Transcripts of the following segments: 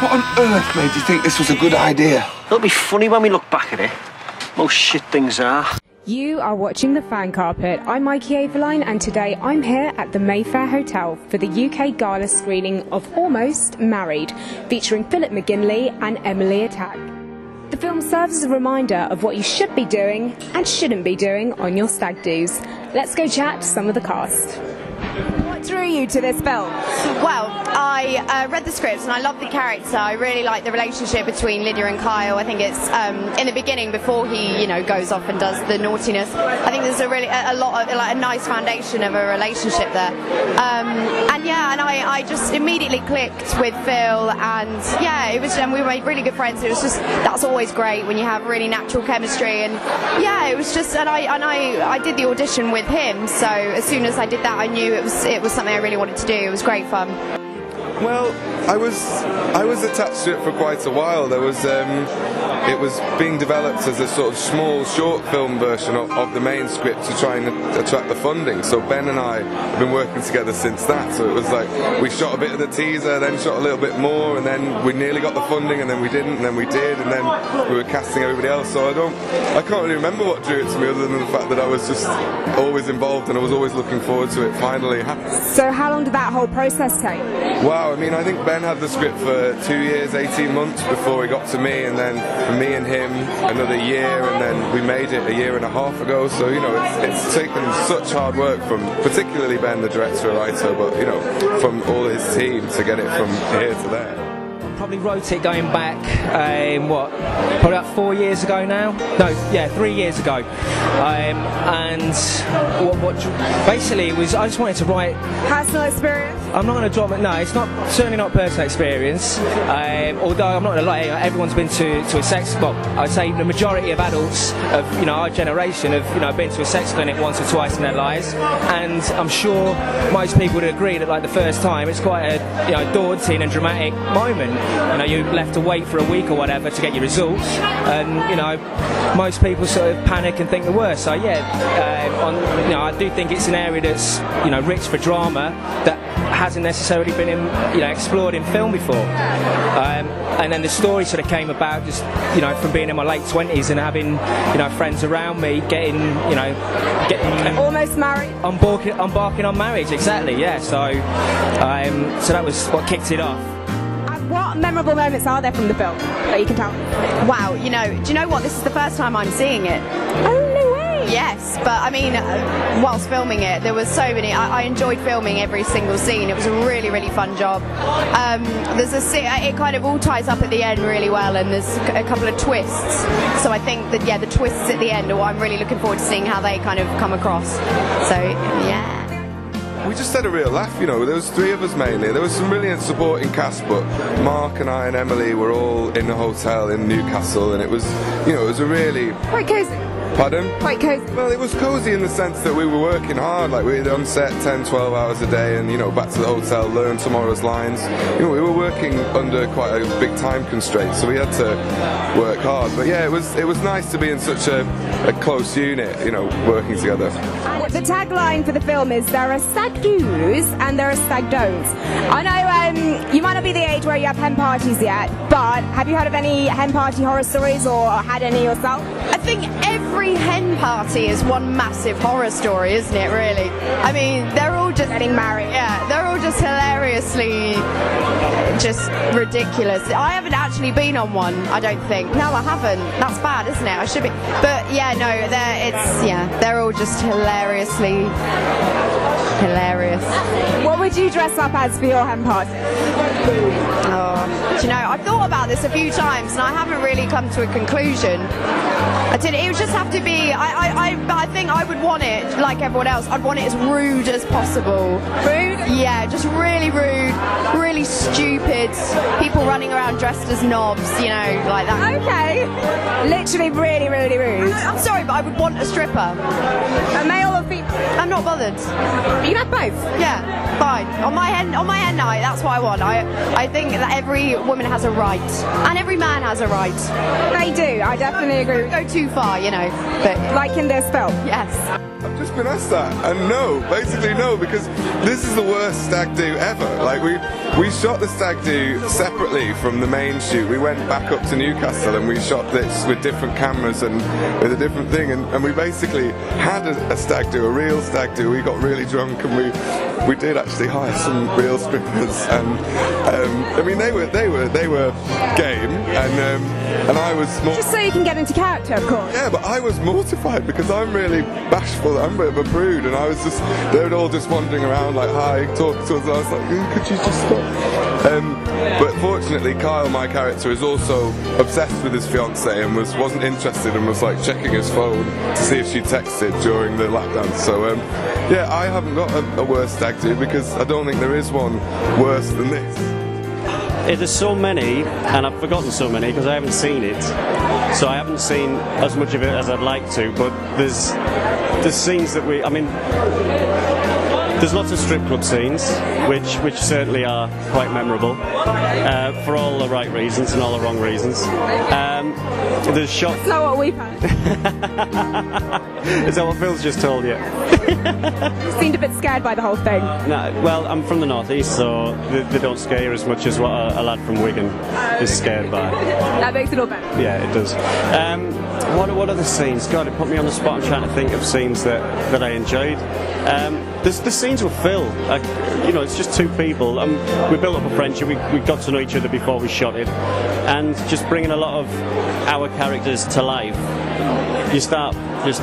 What on earth made you think this was a good idea? It'll be funny when we look back at it. Most shit things are. You are watching The Fan Carpet. I'm Mikey AVELINE, and today I'm here at the Mayfair Hotel for the UK Gala screening of Almost Married, featuring Philip McGinley and Emily Atack. The film serves as a reminder of what you should be doing and shouldn't be doing on your stag-dos. Let's go chat to some of the cast. What drew you to this film? Well, I read the script and I love the character. I really like the relationship between Lydia and Kyle. I think it's in the beginning, before he, goes off and does the naughtiness. I think there's a lot of a nice foundation of a relationship there. I just immediately clicked with Phil, and it was. And we made really good friends. It was just, that's always great when you have really natural chemistry. And it was just. And I did the audition with him. So as soon as I did that, I knew it was something I really wanted to do. It was great fun. Well, I was attached to it for quite a while. There was it was being developed as a sort of small short film version of the main script to try and attract the funding. So Ben and I have been working together since that. So it was like we shot a bit of the teaser, then shot a little bit more, and then we nearly got the funding, and then we didn't, and then we did, and then we were casting everybody else. So I can't really remember what drew it to me, other than the fact that I was just always involved and I was always looking forward to it finally happening. So how long did that whole process take? Wow, I mean, I think Ben had the script for 2 years, 18 months before he got to me, and then for me and him another year, and then we made it a year and a half ago. So it's taken such hard work from particularly Ben, the director and writer, but from all his team to get it from here to there. Probably wrote it going back, probably about 4 years ago now? No, 3 years ago. Basically it was, I just wanted to write... Personal experience? I'm not going to drop it, no, it's certainly not personal experience, although I'm not going to lie, everyone's been to a sex, well, I'd say the majority of adults of our generation have been to a sex clinic once or twice in their lives, and I'm sure most people would agree that the first time it's quite a daunting and dramatic moment. You're left to wait for a week or whatever to get your results, and most people sort of panic and think the worst. So I do think it's an area that's rich for drama that hasn't necessarily been explored in film before. And then the story sort of came about just from being in my late 20s and having friends around me getting almost married, embarking on marriage. Exactly, yeah. So that was what kicked it off. What memorable moments are there from the film that you can tell? Wow, do you know what? This is the first time I'm seeing it. Oh, no way! Yes, but I mean, whilst filming it, there was so many. I enjoyed filming every single scene. It was a really, really fun job. There's it kind of all ties up at the end really well, and there's a couple of twists. So I think that the twists at the end are what I'm really looking forward to seeing how they kind of come across. So yeah. We just had a real laugh, there was 3 of us mainly. There was some brilliant supporting cast, but Mark and I and Emily were all in a hotel in Newcastle, and it was a really... Quite cosy. Pardon? Quite cosy. Well, it was cosy in the sense that we were working hard, we were on set 10, 12 hours a day, and back to the hotel, learn tomorrow's lines. We were working under quite a big time constraint, so we had to work hard. But yeah, it was nice to be in such a close unit, working together. The tagline for the film is there are stag-dos and there are stag-don'ts. I know you might not be the age where you have hen parties yet, but have you heard of any hen party horror stories or had any yourself? I think every hen party is one massive horror story, isn't it, really? I mean, they're all just... Getting married. Yeah, they're all just hilariously just ridiculous. I haven't actually been on one, I don't think. No, I haven't. That's bad, isn't it? I should be. But yeah, no, they're all just hilariously hilarious. What would you dress up as for your hen party? Oh, I've thought about this a few times and I haven't really come to a conclusion. It would just have to be, I think I would want it, like everyone else, I'd want it as rude as possible. Rude? Yeah, just really rude, really stupid, people running around dressed as knobs, like that. Okay. Literally really, really rude. I'm sorry, but I would want a stripper. A male or female? I'm not bothered. You can have both? Yeah, fine. On my hen night, that's what I want. I think that every woman has a right, and every man has a right. They do, I definitely agree. Don't go too far, but... Like in this film? Yes. I'm just been asked that, and no, basically no, because this is the worst stag do ever. Like we shot the stag do separately from the main shoot. We went back up to Newcastle and we shot this with different cameras and with a different thing, and we basically had a stag do, a real stag do. We got really drunk and we did actually hire some real strippers, and I mean they were game, and I was more. Just so you can get into character, of course. Yeah, but I was mortified because I'm really bashful. I'm a bit of a prude, and I was just, they were all just wandering around like, hi, talking to us, and I was like, could you just stop? But fortunately, Kyle, my character, is also obsessed with his fiancée and wasn't interested and was like checking his phone to see if she texted during the lap dance. So yeah, I haven't got a worse stag do because I don't think there is one worse than this. There's so many, and I've forgotten so many because I haven't seen it. So I haven't seen as much of it as I'd like to, but there's scenes that there's lots of strip club scenes, which certainly are quite memorable, for all the right reasons and all the wrong reasons. There's shot. That's not what we've had. Is that what Phil's just told you? You seemed a bit scared by the whole thing. No, well, I'm from the northeast, so they don't scare you as much as what a lad from Wigan is scared by. That makes it all better. Yeah, it does. What other scenes? God, it put me on the spot. I'm trying to think of scenes that I enjoyed. The scenes with Phil, it's just two people. We built up a friendship. We got to know each other before we shot it, and just bringing a lot of our characters to life. You start just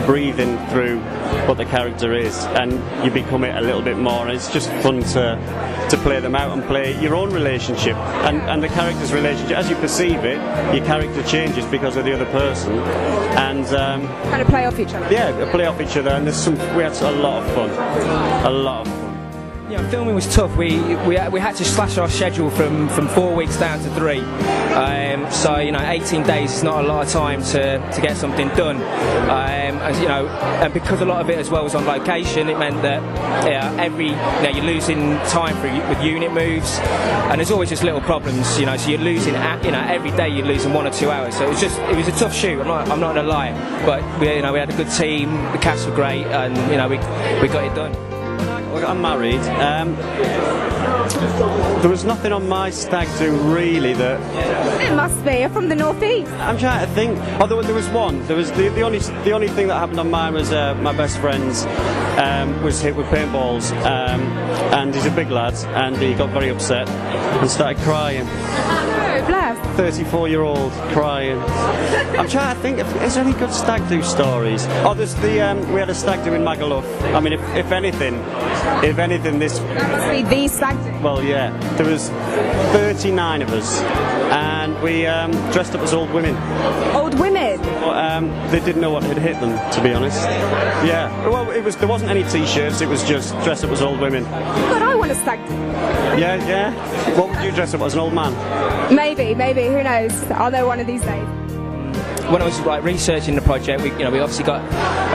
breathing through what the character is, and you become it a little bit more. And it's just fun to play them out and play your own relationship and the character's relationship. As you perceive it, your character changes because of the other person, and kind of play off each other. Yeah, play off each other, and we had a lot of fun. A lot of fun. Yeah, filming was tough. We had to slash our schedule from 4 weeks down to 3. So 18 days is not a lot of time to get something done. And because a lot of it as well was on location, it meant that you're losing time with unit moves, and there's always just little problems. So you're losing every day you're losing 1 or 2 hours. So it was a tough shoot. I'm not gonna lie, but we had a good team. The cast were great, and we got it done. I'm married. There was nothing on my stag do really that. It must be. You're from the northeast. I'm trying to think. Oh, there was one. There was the only thing that happened on mine was my best friend's was hit with paintballs, and he's a big lad, and he got very upset and started crying. Oh, bless. 34-year-old crying. I'm trying to think. Is there any good stag do stories? Oh, there's we had a stag do in Magaluf. I mean, if anything, this must be the stag do. Well, yeah, there was 39 of us, and we dressed up as old women. Old women? Well, they didn't know what had hit them, to be honest. Yeah, well, there wasn't any t-shirts, it was just dressed up as old women. God, I want a stag do. Yeah. What would you dress up as, an old man? Maybe, who knows? I'll know one of these days. When I was researching the project, we obviously got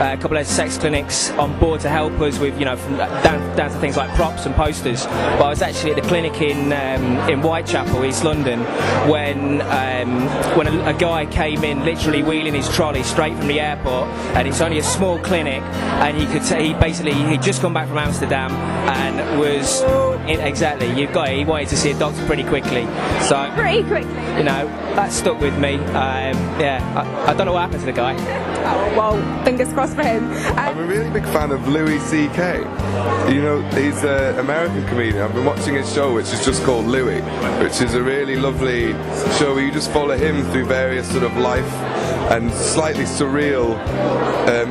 a couple of sex clinics on board to help us with from down to things like props and posters. But I was actually at the clinic in Whitechapel, East London, when a guy came in, literally wheeling his trolley straight from the airport, and it's only a small clinic, and he'd just come back from Amsterdam and was he wanted to see a doctor pretty quickly. So pretty quickly. That stuck with me. I don't know what happened to the guy. Oh, well, fingers crossed for him. I'm a really big fan of Louis C.K. He's an American comedian. I've been watching his show, which is just called Louis, which is a really lovely show where you just follow him through various sort of life and slightly surreal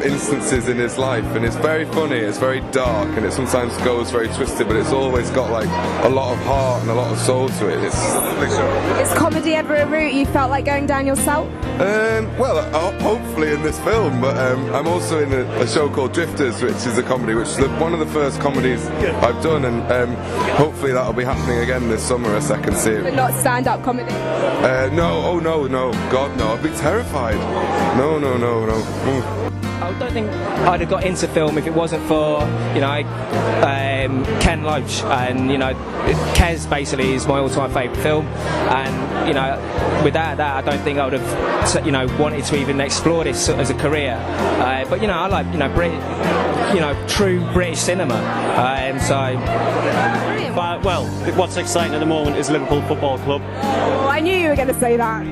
instances in his life, and it's very funny, it's very dark, and it sometimes goes very twisted, but it's always got like a lot of heart and a lot of soul to it. It's a lovely show. Is comedy ever a route you felt like going down yourself? Well, hopefully in this film, but I'm also in a show called Drifters, which is a comedy, which is one of the first comedies I've done, and hopefully that'll be happening again this summer, a second series. But not stand-up comedy? No, God no, I'd be terrified. No. I don't think I'd have got into film if it wasn't for Ken Loach, and Kes basically is my all-time favourite film, and without that, I don't think I would have, wanted to even explore this as a career. But I like, true British cinema. Well, what's exciting at the moment is Liverpool Football Club. Oh, I knew you were going to say that.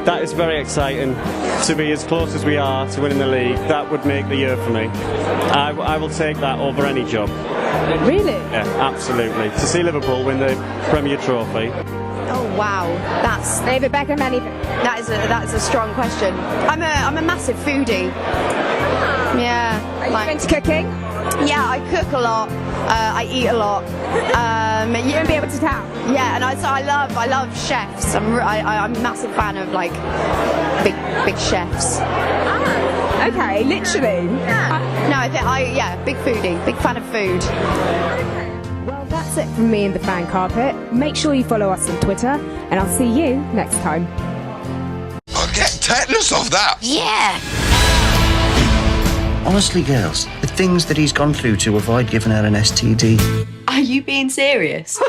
That is very exciting. To be as close as we are to winning the league, that would make the year for me. I will take that over any job. Really? Yeah, absolutely. To see Liverpool win the Premier Trophy. Oh wow, that's David Beckham, anything? that is a strong question. I'm a massive foodie. Yeah. Are you into cooking? Yeah, I cook a lot. I eat a lot. You won't be able to tell. Yeah, and I love chefs. I'm a massive fan of like big chefs. Okay, literally. No, big foodie, big fan of food. Well, that's it from me and the fan carpet. Make sure you follow us on Twitter, and I'll see you next time. I'll get tetanus off that. Yeah. Honestly, girls, the things that he's gone through to avoid giving her an STD. Are you being serious?